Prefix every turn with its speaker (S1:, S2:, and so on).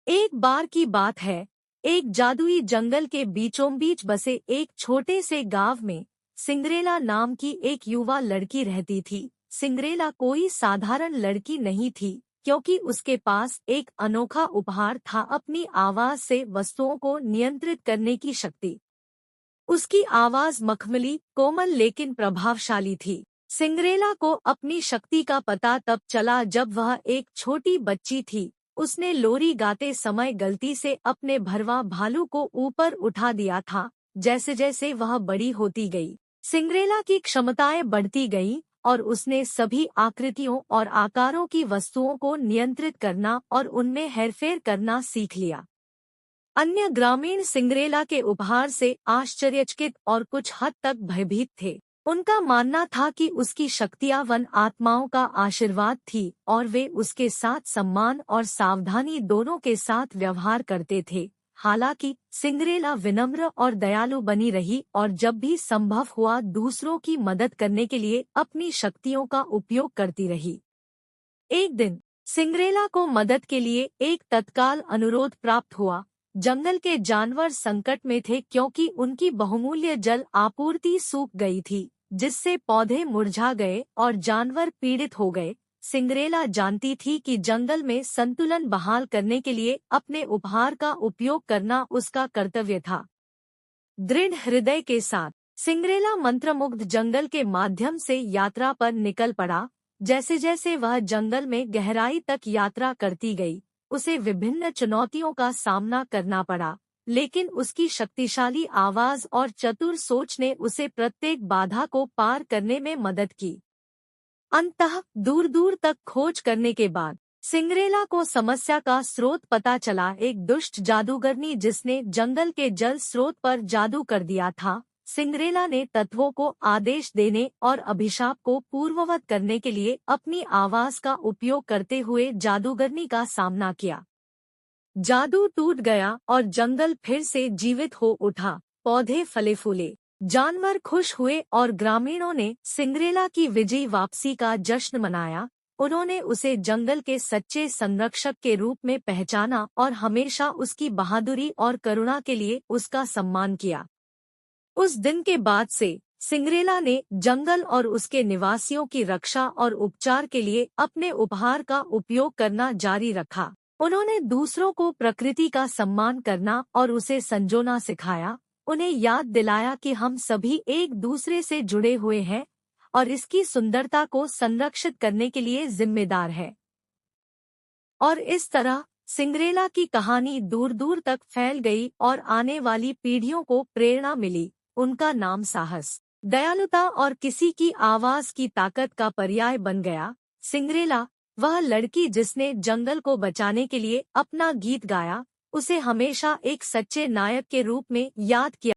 S1: एक बार की बात है, एक जादुई जंगल के बीचों बीच बसे एक छोटे से गांव में सिंड्रेला नाम की एक युवा लड़की रहती थी। सिंड्रेला कोई साधारण लड़की नहीं थी, क्योंकि उसके पास एक अनोखा उपहार था, अपनी आवाज से वस्तुओं को नियंत्रित करने की शक्ति। उसकी आवाज मखमली, कोमल लेकिन प्रभावशाली थी। सिंड्रेला को अपनी शक्ति का पता तब चला जब वह एक छोटी बच्ची थी। उसने लोरी गाते समय गलती से अपने भरवा भालू को ऊपर उठा दिया था। जैसे जैसे वह बड़ी होती गई, सिंड्रेला की क्षमताएं बढ़ती गईं और उसने सभी आकृतियों और आकारों की वस्तुओं को नियंत्रित करना और उनमें हेरफेर करना सीख लिया। अन्य ग्रामीण सिंड्रेला के उपहार से आश्चर्यचकित और कुछ हद तक भयभीत थे। उनका मानना था कि उसकी शक्तियां वन आत्माओं का आशीर्वाद थी और वे उसके साथ सम्मान और सावधानी दोनों के साथ व्यवहार करते थे। हालांकि सिंड्रेला विनम्र और दयालु बनी रही और जब भी संभव हुआ दूसरों की मदद करने के लिए अपनी शक्तियों का उपयोग करती रही। एक दिन सिंड्रेला को मदद के लिए एक तत्काल अनुरोध प्राप्त हुआ। जंगल के जानवर संकट में थे, क्योंकि उनकी बहुमूल्य जल आपूर्ति सूख गई थी, जिससे पौधे मुरझा गए और जानवर पीड़ित हो गए। सिंड्रेला जानती थी कि जंगल में संतुलन बहाल करने के लिए अपने उपहार का उपयोग करना उसका कर्तव्य था। दृढ़ हृदय के साथ सिंड्रेला मंत्रमुग्ध जंगल के माध्यम से यात्रा पर निकल पड़ा। जैसे जैसे वह जंगल में गहराई तक यात्रा करती गई, उसे विभिन्न चुनौतियों का सामना करना पड़ा, लेकिन उसकी शक्तिशाली आवाज और चतुर सोच ने उसे प्रत्येक बाधा को पार करने में मदद की। अंततः दूर दूर तक खोज करने के बाद सिंड्रेला को समस्या का स्रोत पता चला। एक दुष्ट जादूगरनी जिसने जंगल के जल स्रोत पर जादू कर दिया था। सिंड्रेला ने तत्वों को आदेश देने और अभिशाप को पूर्ववत करने के लिए अपनी आवाज का उपयोग करते हुए जादूगरनी का सामना किया। जादू टूट गया और जंगल फिर से जीवित हो उठा। पौधे फले फूले, जानवर खुश हुए और ग्रामीणों ने सिंड्रेला की विजयी वापसी का जश्न मनाया। उन्होंने उसे जंगल के सच्चे संरक्षक के रूप में पहचाना और हमेशा उसकी बहादुरी और करुणा के लिए उसका सम्मान किया। उस दिन के बाद से सिंड्रेला ने जंगल और उसके निवासियों की रक्षा और उपचार के लिए अपने उपहार का उपयोग करना जारी रखा। उन्होंने दूसरों को प्रकृति का सम्मान करना और उसे संजोना सिखाया। उन्हें याद दिलाया कि हम सभी एक दूसरे से जुड़े हुए हैं और इसकी सुंदरता को संरक्षित करने के लिए जिम्मेदार है। और इस तरह सिंड्रेला की कहानी दूर दूर तक फैल गई और आने वाली पीढ़ियों को प्रेरणा मिली। उनका नाम साहस, दयालुता और किसी की आवाज की ताकत का पर्याय बन गया। सिंड्रेला, वह लड़की जिसने जंगल को बचाने के लिए अपना गीत गाया, उसे हमेशा एक सच्चे नायक के रूप में याद किया